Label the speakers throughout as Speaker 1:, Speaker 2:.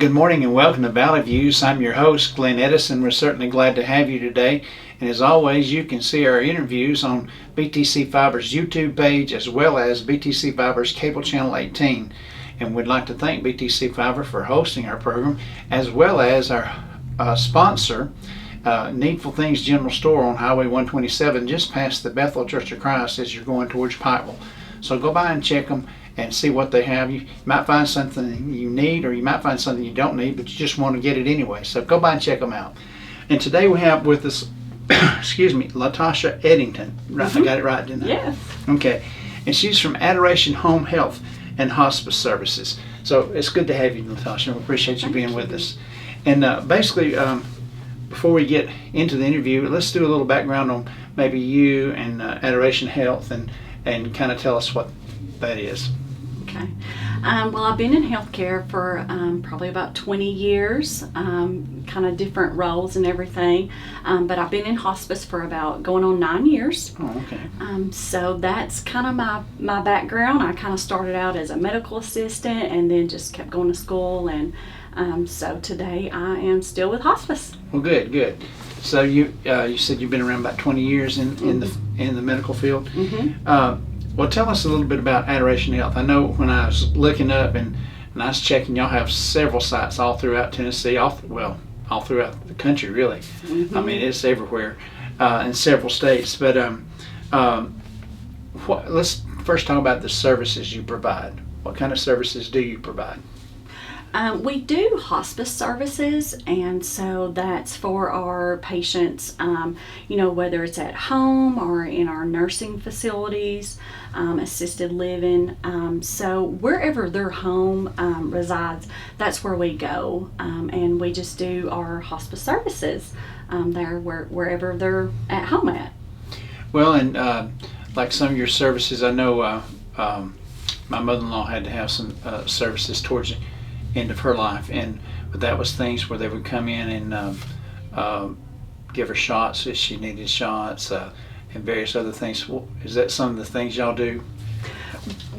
Speaker 1: Good morning and welcome to Valley Views. I'm your host, Glenn Edison. We're certainly glad to have you today. And as always, you can see our interviews on BTC Fiber's YouTube page as well as BTC Fiber's Cable Channel 18. And we'd like to thank BTC Fiber for hosting our program as well as our sponsor, Needful Things General Store on Highway 127 just past the Bethel Church of Christ as you're going towards Pikeville. So go by and check them and see what they have. You might find something you need, or you might find something you don't need, but you just want to get it anyway. So go by and check them out. And today we have with us, Latasha Edington. Right, I got it right, didn't I?
Speaker 2: Yes.
Speaker 1: Okay. And she's from Adoration Home Health and Hospice Services. So it's good to have you, Latasha. We appreciate you being with us. And basically, before we get into the interview, let's do a little background on maybe you and Adoration Health and kind of tell us what that is.
Speaker 2: Okay. Well, I've been in healthcare for probably about 20 years, kind of different roles and everything. But I've been in hospice for about going on 9 years.
Speaker 1: Oh, okay.
Speaker 2: So that's kind of my background. I kind of started out as a medical assistant and then just kept going to school. And so today I am still with hospice.
Speaker 1: Well, good. So you said you've been around about 20 years in the medical field.
Speaker 2: Mm-hmm.
Speaker 1: Well, tell us a little bit about Adoration Health. I know when I was looking up and I was checking, y'all have several sites all throughout Tennessee, all throughout the country, really.
Speaker 2: Mm-hmm.
Speaker 1: I mean, it's everywhere in several states. But let's first talk about the services you provide. What kind of services do you provide?
Speaker 2: We do hospice services, and so that's for our patients, whether it's at home or in our nursing facilities, assisted living. So wherever their home resides, that's where we go, and we just do our hospice services there wherever they're at home at.
Speaker 1: Well, and like some of your services, I know my mother-in-law had to have some services towards the end of her life, but that was things where they would come in and give her shots if she needed shots and various other things. Is that some of the things y'all do?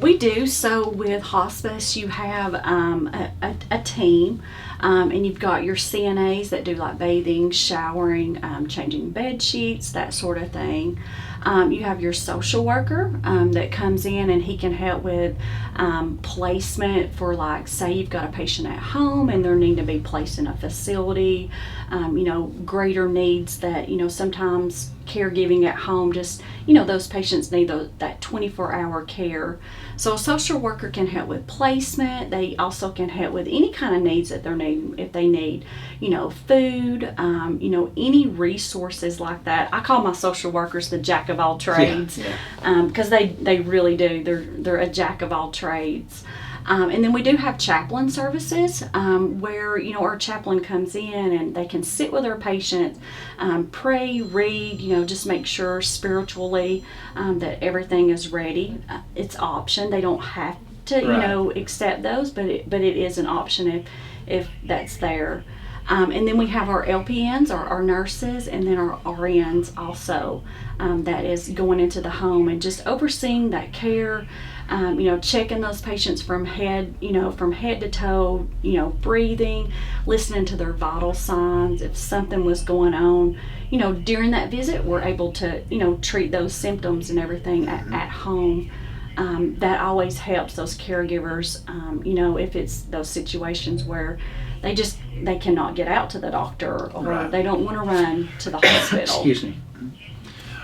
Speaker 2: We do. So with hospice, you have a team, and you've got your CNAs that do like bathing, showering, changing bed sheets, that sort of thing. You have your social worker that comes in and he can help with placement for, like, say you've got a patient at home and they're needing to be placed in a facility, greater needs that, sometimes caregiving at home, just, those patients need that 24-hour care. So a social worker can help with placement. They also can help with any kind of needs that they're needing. If they need, food, any resources like that. I call my social workers the jack of all trades, because they really do. They're a jack of all trades. And then we do have chaplain services where, our chaplain comes in and they can sit with our patient, pray, read, just make sure spiritually that everything is ready. It's option. They don't have to, accept those, but it is an option if that's there. And then we have our LPNs, our nurses, and then our RNs also, that is going into the home and just overseeing that care, checking those patients from head to toe, breathing, listening to their vital signs. If something was going on, during that visit, we're able to, treat those symptoms and everything at home. That always helps those caregivers, if it's those situations where they cannot get out to the doctor, or they don't want to run to the hospital.
Speaker 1: Excuse me.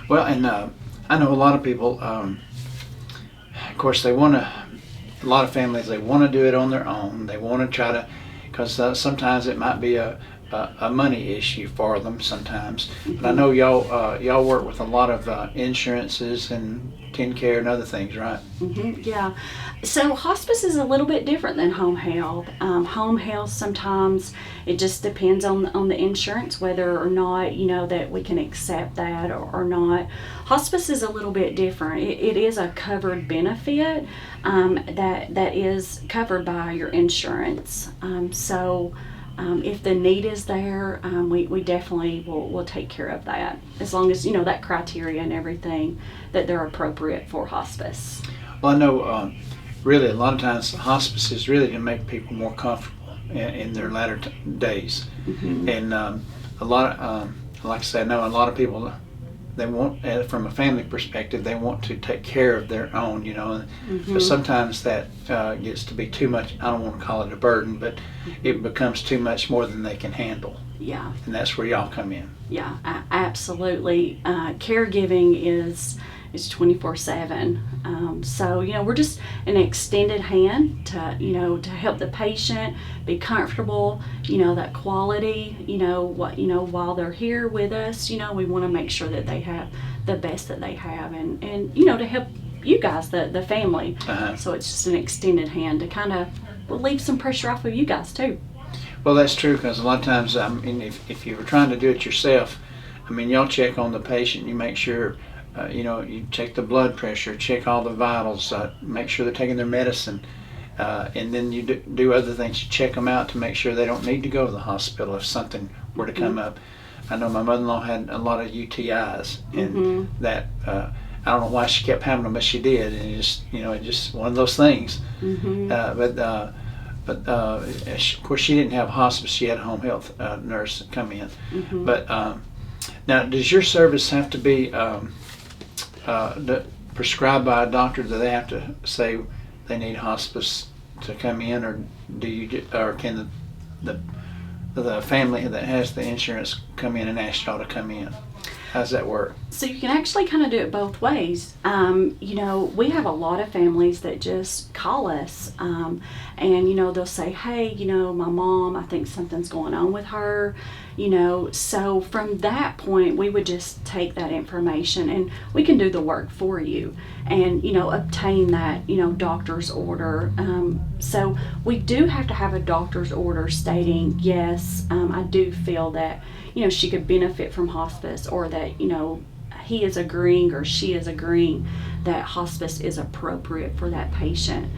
Speaker 1: Well, and I know a lot of people, of course, a lot of families, they want to do it on their own. They want to try to, because sometimes it might be a money issue for them sometimes. But I know y'all work with a lot of insurances and TennCare and other things, right?
Speaker 2: Mm-hmm, yeah. So hospice is a little bit different than home health. Home health, sometimes it just depends on the insurance, whether or not, that we can accept that or not. Hospice is a little bit different. It is a covered benefit that is covered by your insurance. If the need is there, we definitely will take care of that, as long as that criteria and everything, that they're appropriate for hospice.
Speaker 1: Well, I know really a lot of times hospice is really to make people more comfortable. in their latter days.
Speaker 2: Mm-hmm.
Speaker 1: And a lot of, like I said, I know a lot of people, they want, from a family perspective, they want to take care of their own, you know.
Speaker 2: Mm-hmm.
Speaker 1: But sometimes that gets to be too much. I don't want to call it a burden, but it becomes too much more than they can handle.
Speaker 2: Yeah.
Speaker 1: And that's where y'all come in.
Speaker 2: Yeah, absolutely. Caregiving is 24/7. So, you know, we're just an extended hand to, you know, to help the patient be comfortable, you know, that quality, you know, while they're here with us, you know, we want to make sure that they have the best that they have, and you know, to help you guys, the family. So it's just an extended hand to kind of relieve some pressure off of you guys too.
Speaker 1: Well, that's true, because a lot of times, I mean, if you were trying to do it yourself, I mean, y'all check on the patient, you make sure, you know, you check the blood pressure, check all the vitals, make sure they're taking their medicine, and then you do other things. You check them out to make sure they don't need to go to the hospital if something were to come up. I know my mother-in-law had a lot of UTIs, and that, I don't know why she kept having them, but she did, and it just, you know, it just one of those things. But of course, she didn't have hospice. She had a home health nurse come in. But now, does your service have to be prescribed by a doctor? Do they have to say they need hospice to come in, or or can the family that has the insurance come in and ask y'all to come in? How does that work?
Speaker 2: So you can actually kind of do it both ways. You know, we have a lot of families that just call us, and, you know, they'll say, hey, you know, my mom, I think something's going on with her, you know. So from that point, we would just take that information and we can do the work for you and, you know, obtain that, you know, doctor's order. So we do have to have a doctor's order stating, yes, I do feel that, you know, she could benefit from hospice, or that, you know, he is agreeing or she is agreeing that hospice is appropriate for that patient.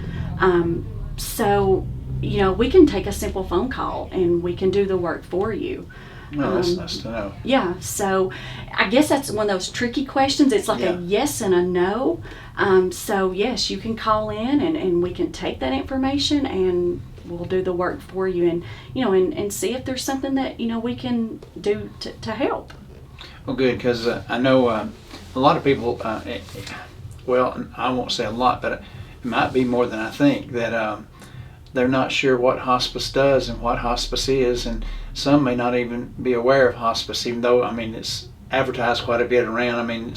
Speaker 2: So, you know, we can take a simple phone call and we can do the work for you.
Speaker 1: Well, that's nice to know.
Speaker 2: Yeah, so I guess that's one of those tricky questions. It's like a yes and a no. So yes, you can call in and we can take that information and we'll do the work for you, and, you know, and see if there's something that, you know, we can do to help.
Speaker 1: Well, good, because I know a lot of people, well, I won't say a lot, but it might be more than I think, that they're not sure what hospice does and what hospice is, and some may not even be aware of hospice, even though, I mean, it's advertised quite a bit around. I mean,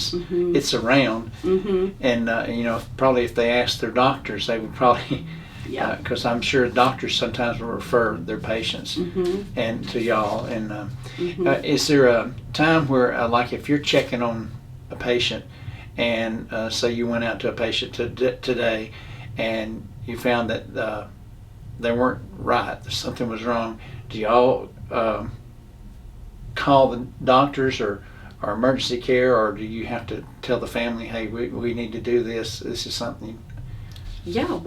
Speaker 1: it's around, and, you know, probably if they asked their doctors, they would probably... because I'm sure doctors sometimes will refer their patients and to y'all. And is there a time where, like, if you're checking on a patient, and say you went out to a patient today, and you found that they weren't right, something was wrong, do y'all call the doctors or emergency care, or do you have to tell the family, hey, we need to do this? This is something.
Speaker 2: Yeah,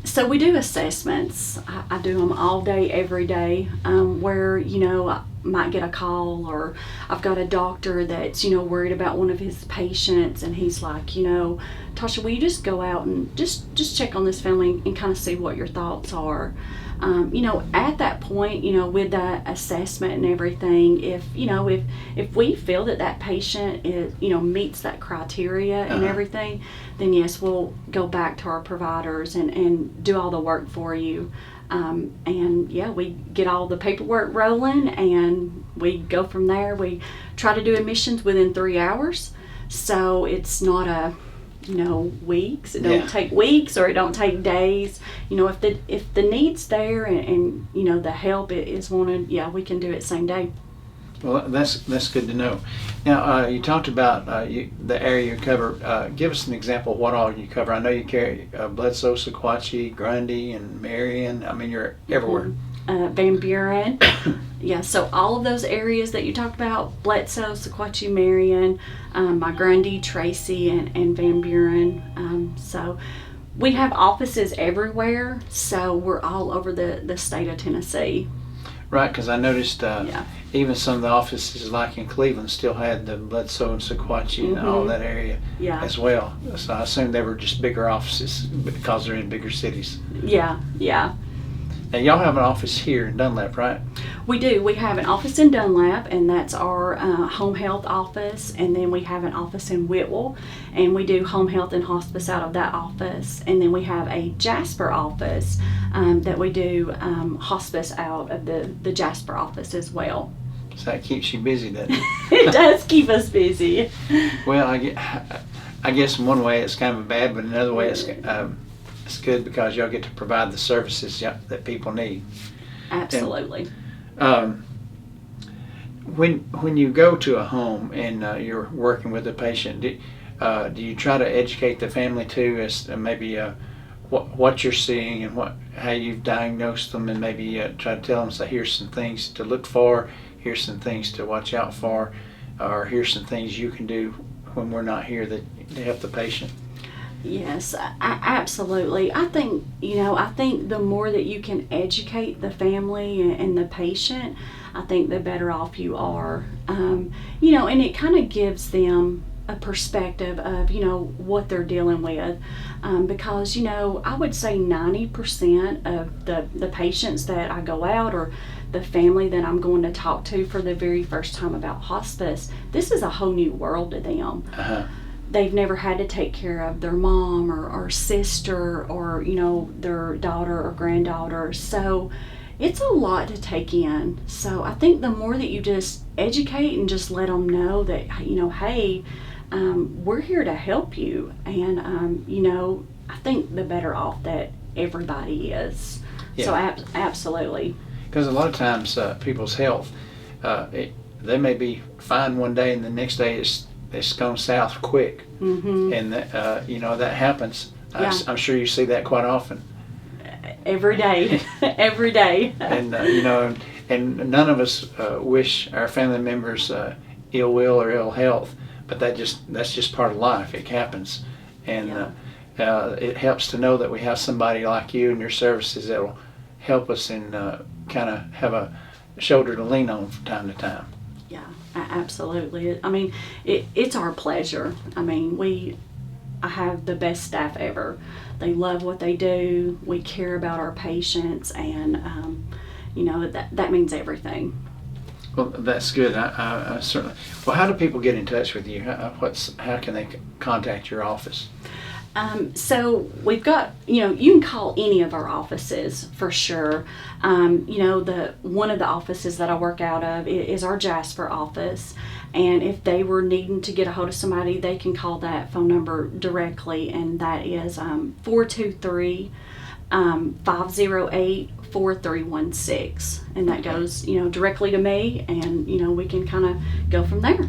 Speaker 2: so we do assessments. I do them all day, every day, where, you know, I might get a call, or I've got a doctor that's, you know, worried about one of his patients, and he's like, you know, Tasha, will you just go out and just check on this family and kind of see what your thoughts are? You know, at that point, you know, with that assessment and everything, if we feel that patient is, you know, meets that criteria and everything, then yes, we'll go back to our providers and do all the work for you. And yeah, we get all the paperwork rolling and we go from there. We try to do admissions within 3 hours. So it's not a, you know, weeks. It don't take weeks, or it don't take days. You know, if the need's there and you know the help is wanted, we can do it same day.
Speaker 1: Well, that's good to know. Now, you talked about the area you cover. Give us an example of what all you cover. I know you carry Bledsoe, Sequatchie, Grundy, and Marion. I mean, you're everywhere.
Speaker 2: Van Buren. So all of those areas that you talked about, Bledsoe, Sequatchie, Marion, my Grundy, Tracy, and Van Buren. So we have offices everywhere, so we're all over the state of Tennessee.
Speaker 1: Right, because I noticed even some of the offices, like in Cleveland, still had the Bledsoe and Sequatchie and all that area as well. So I assume they were just bigger offices because they're in bigger cities.
Speaker 2: Yeah.
Speaker 1: Now, y'all have an office here in Dunlap, right?
Speaker 2: We do. We have an office in Dunlap, and that's our home health office. And then we have an office in Whitwell, and we do home health and hospice out of that office. And then we have a Jasper office that we do hospice out of the Jasper office as well.
Speaker 1: So that keeps you busy, doesn't it?
Speaker 2: It does keep us busy.
Speaker 1: Well, I guess in one way it's kind of bad, but another way it's good because y'all get to provide the services that people need.
Speaker 2: Absolutely.
Speaker 1: When you go to a home and you're working with a patient, do you try to educate the family too as to maybe what you're seeing and how you've diagnosed them, and maybe try to tell them, say, here's some things to look for, here's some things to watch out for, or here's some things you can do when we're not here to help the patient?
Speaker 2: Yes, absolutely. I think the more that you can educate the family and the patient, I think the better off you are. And it kind of gives them a perspective of, what they're dealing with. Because, I would say 90% of the patients that I go out, or the family that I'm going to talk to for the very first time about hospice, this is a whole new world to them.
Speaker 1: Uh-huh.
Speaker 2: They've never had to take care of their mom or sister or, their daughter or granddaughter. So it's a lot to take in. So I think the more that you just educate and just let them know that, hey, we're here to help you. And, I think the better off that everybody is.
Speaker 1: Yeah.
Speaker 2: So absolutely.
Speaker 1: Because a lot of times people's health, they may be fine one day and the next day it's gone south quick.
Speaker 2: Mm-hmm.
Speaker 1: And that happens.
Speaker 2: Yeah.
Speaker 1: I'm sure you see that quite often.
Speaker 2: Every day. Every day.
Speaker 1: And and none of us wish our family members ill will or ill health, but that's just part of life. It happens. And it helps to know that we have somebody like you and your services that will help us and kind of have a shoulder to lean on from time to time.
Speaker 2: Yeah, absolutely. I mean, it's our pleasure. I mean, I have the best staff ever. They love what they do. We care about our patients, and that means everything.
Speaker 1: Well, that's good. I certainly. Well, how do people get in touch with you? How can they contact your office?
Speaker 2: So we've got, you can call any of our offices for sure. One of the offices that I work out of is our Jasper office. And if they were needing to get a hold of somebody, they can call that phone number directly. And that is 423-508-4316. And that goes, directly to me, and, we can kind of go from there.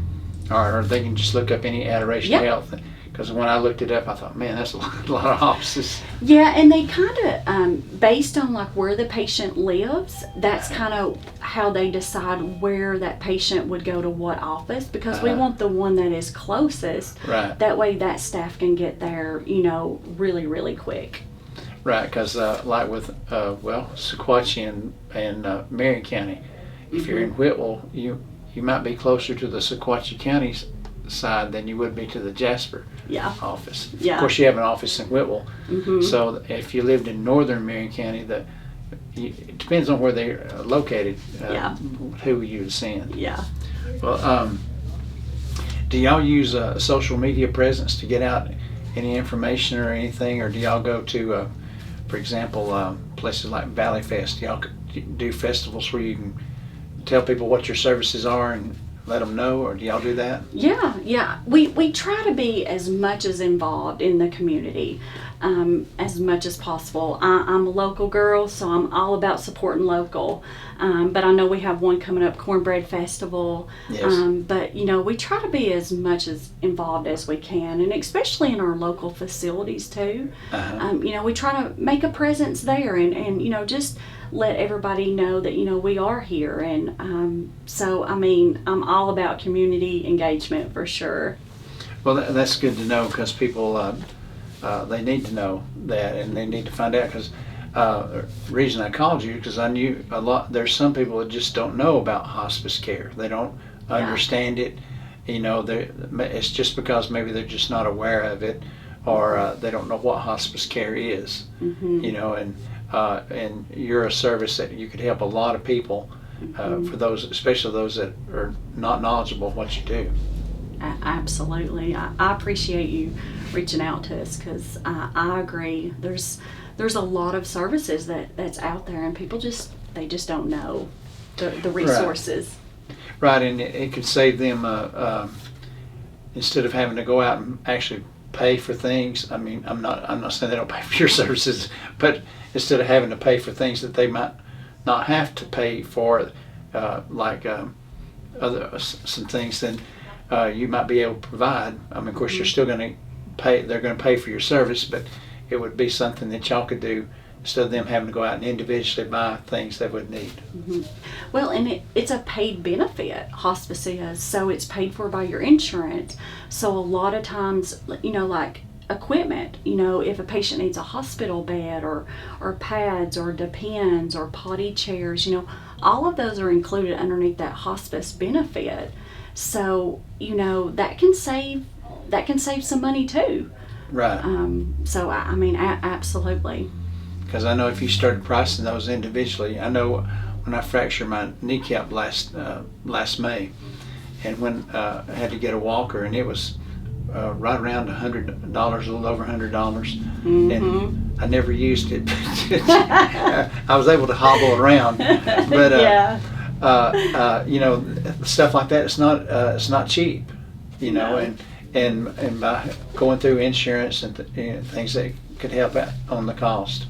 Speaker 1: All right, or they can just look up any Adoration Health. Because when I looked it up, I thought, man, that's a lot of offices.
Speaker 2: Yeah, and they kind of, based on like where the patient lives, that's kind of how they decide where that patient would go to what office, because we want the one that is closest.
Speaker 1: Right.
Speaker 2: That way that staff can get there, really, really quick.
Speaker 1: Right, because like with, Sequatchie and Marion County, if you're in Whitwell, you might be closer to the Sequatchie County side than you would be to the Jasper office.
Speaker 2: Yeah.
Speaker 1: Of course, you have an office in Whitwell.
Speaker 2: Mm-hmm.
Speaker 1: So if you lived in northern Marion County, it depends on where they're located, who you would send.
Speaker 2: Yeah.
Speaker 1: Well, do y'all use a social media presence to get out any information or anything, or do y'all go to, for example, places like Valley Fest? Do y'all do festivals where you can tell people what your services are and let them know, or do y'all do that?
Speaker 2: Yeah. We try to be as much as involved in the community as much as possible. I'm a local girl, so I'm all about supporting local. But I know we have one coming up, Cornbread Festival.
Speaker 1: Yes.
Speaker 2: But we try to be as much as involved as we can, and especially in our local facilities too.
Speaker 1: Uh-huh.
Speaker 2: We try to make a presence there, and just let everybody know that we are here. And so I'm all about community engagement for sure.
Speaker 1: Well, that's good to know, because people they need to know that, and they need to find out. Because reason I called you, because I knew there's some people that just don't know about hospice care. They don't understand it. It's just because maybe they're just not aware of it, or they don't know what hospice care is. You know, and you're a service that you could help a lot of people, for those, especially those that are not knowledgeable of what you do.
Speaker 2: Absolutely. I appreciate you reaching out to us, because I agree. There's a lot of services that's out there, and people just don't know the resources.
Speaker 1: Right, and it could save them, instead of having to go out and actually pay for things. I mean, I'm not saying they don't pay for your services, but instead of having to pay for things that they might not have to pay for, like some things, then you might be able to provide. I mean, of course, you're still going to pay. They're going to pay for your service, but it would be something that y'all could do instead of them having to go out and individually buy things they would need.
Speaker 2: Well, and it's a paid benefit, hospice is, so it's paid for by your insurance. So a lot of times, you know, like equipment, you know, if a patient needs a hospital bed or pads or Depends or potty chairs, you know, all of those are included underneath that hospice benefit. So, you know, that can save some money too.
Speaker 1: Right.
Speaker 2: So I mean, absolutely.
Speaker 1: Because I know if you started pricing those individually, I know when I fractured my kneecap last May, and when I had to get a walker, and it was right around $100, a little over $100, and I never used it. I was able to hobble around, but you know, stuff like that, it's not cheap, you know, and by going through insurance and things that could help out on the cost.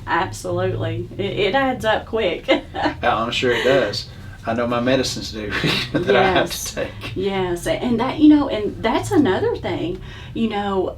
Speaker 2: Absolutely, it adds up quick.
Speaker 1: I'm sure it does. I know my medicines do that I have to take.
Speaker 2: Yes, and that, you know, and that's another thing, you know,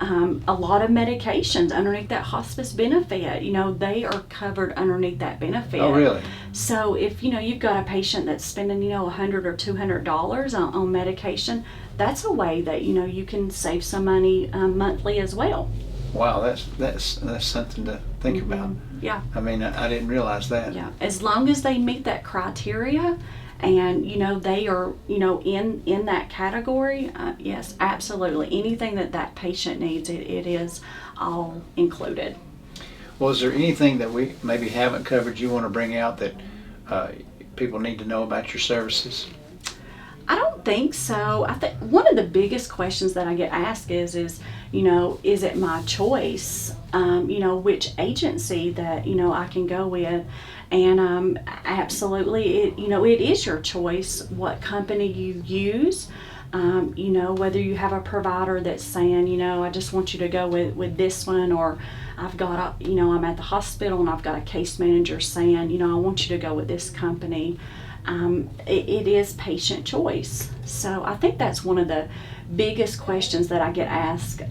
Speaker 2: a lot of medications underneath that hospice benefit, you know, they are covered underneath that benefit.
Speaker 1: Oh, really?
Speaker 2: So if, you know, you've got a patient that's spending, you know, $100 or $200 on medication, that's a way that, you know, you can save some money monthly as well.
Speaker 1: Wow, that's something to think about.
Speaker 2: Yeah.
Speaker 1: I mean, I didn't realize that.
Speaker 2: Yeah, as long as they meet that criteria, and you know they are, you know, in that category, yes, absolutely. Anything that patient needs, it is all included.
Speaker 1: Well, is there anything that we maybe haven't covered you want to bring out that people need to know about your services?
Speaker 2: I don't think so. I think one of the biggest questions that I get asked is, you know, is it my choice, you know, which agency that, you know, I can go with? And absolutely, you know, it is your choice what company you use. You know, whether you have a provider that's saying, you know, I just want you to go with this one, or I've got you know, I'm at the hospital and I've got a case manager saying, you know, I want you to go with this company. It is patient choice. So I think that's one of the biggest questions that I get asked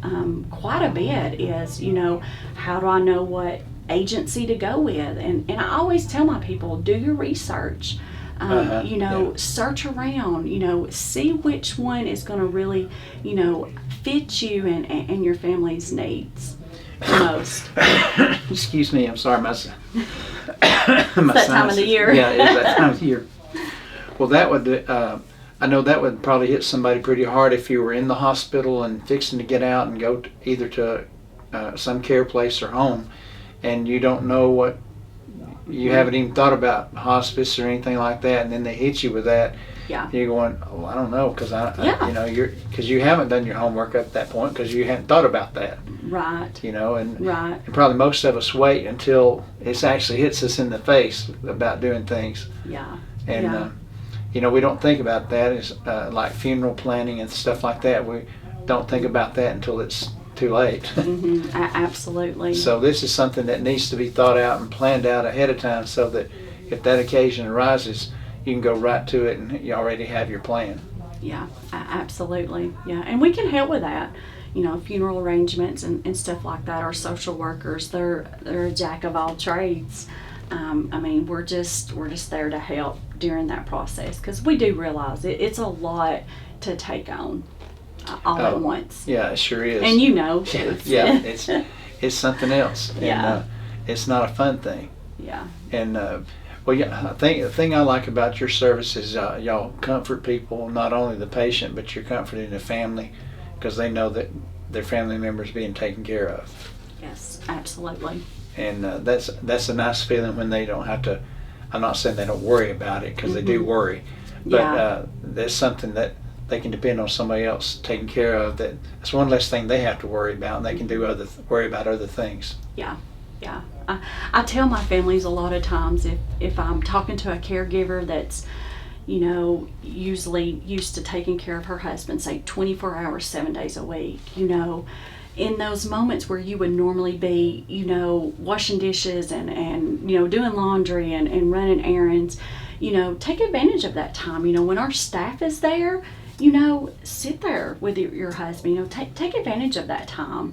Speaker 2: quite a bit is, you know, how do I know what agency to go with? And I always tell my people, do your research. You know, search around, you know, see which one is going to really, you know, fit you and your family's needs the most.
Speaker 1: Excuse me, I'm sorry, my
Speaker 2: that time of the year.
Speaker 1: Yeah, it is that time of the year. Well, that would, I know that would probably hit somebody pretty hard if you were in the hospital and fixing to get out and go either to some care place or home, and you don't know what, you haven't even thought about hospice or anything like that, and then they hit you with that.
Speaker 2: Yeah.
Speaker 1: You're going, oh, I don't know, because you know, because you haven't done your homework at that point, because you hadn't thought about that.
Speaker 2: Right.
Speaker 1: You know, and
Speaker 2: right.
Speaker 1: And probably most of us wait until it actually hits us in the face about doing things.
Speaker 2: Yeah.
Speaker 1: And you know, we don't think about that as like funeral planning and stuff like that. We don't think about that until it's too late.
Speaker 2: Absolutely.
Speaker 1: So this is something that needs to be thought out and planned out ahead of time, so that if that occasion arises, you can go right to it and you already have your plan.
Speaker 2: Yeah, absolutely. Yeah, and we can help with that. You know, funeral arrangements and stuff like that. Our social workers, they're a jack of all trades. I mean, we're just there to help during that process, because we do realize it's a lot to take on all at once.
Speaker 1: Yeah, it sure is.
Speaker 2: And you know,
Speaker 1: yeah, it's something else.
Speaker 2: Yeah.
Speaker 1: And it's not a fun thing.
Speaker 2: Yeah.
Speaker 1: And well, yeah, I think the thing I like about your service is y'all comfort people, not only the patient, but you're comforting the family, because they know that their family members being taken care of.
Speaker 2: Yes, absolutely.
Speaker 1: And that's a nice feeling when they don't have to. I'm not saying they don't worry about it, because they do worry, but
Speaker 2: Yeah.
Speaker 1: there's something that they can depend on somebody else taking care of. That's one less thing they have to worry about, and they can worry about other things.
Speaker 2: Yeah, yeah. I tell my families a lot of times, if I'm talking to a caregiver that's, usually used to taking care of her husband, say 24 hours, 7 days a week, in those moments where you would normally be, washing dishes and doing laundry and running errands, take advantage of that time. When our staff is there, sit there with your husband, take advantage of that time.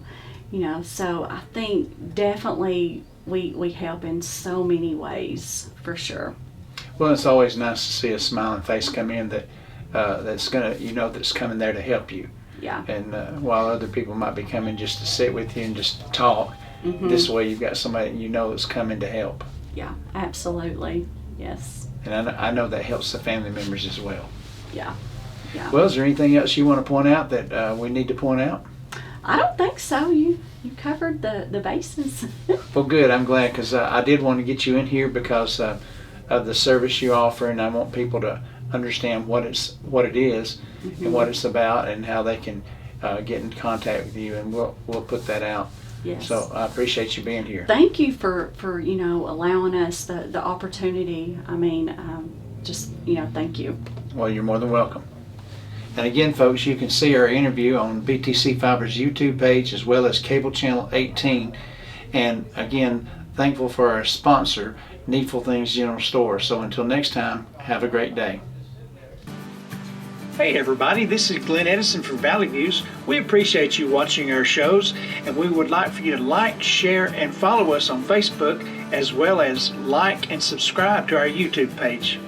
Speaker 2: So I think definitely we help in so many ways, for sure.
Speaker 1: Well, it's always nice to see a smiling face come in that's gonna, that's coming there to help you.
Speaker 2: Yeah.
Speaker 1: And while other people might be coming just to sit with you and just talk, this way you've got somebody that's coming to help.
Speaker 2: Yeah, absolutely. Yes.
Speaker 1: And I know that helps the family members as well.
Speaker 2: Yeah. Yeah.
Speaker 1: Well, is there anything else you want to point out that we need to point out?
Speaker 2: I don't think so. You covered the bases.
Speaker 1: Well, good. I'm glad, because I did want to get you in here because of the service you offer, and I want people to understand what it is and what it's about, and how they can get in contact with you, and we'll put that out.
Speaker 2: Yes.
Speaker 1: So I appreciate you being here.
Speaker 2: Thank you for allowing us the opportunity. I mean, just thank you.
Speaker 1: Well, you're more than welcome. And again, folks, you can see our interview on BTC Fiber's YouTube page as well as cable channel 18. And again, thankful for our sponsor, Needful Things General Store. So until next time, have a great day. Hey everybody, this is Glenn Edison from Valley Views. We appreciate you watching our shows, and we would like for you to like, share, and follow us on Facebook, as well as like and subscribe to our YouTube page.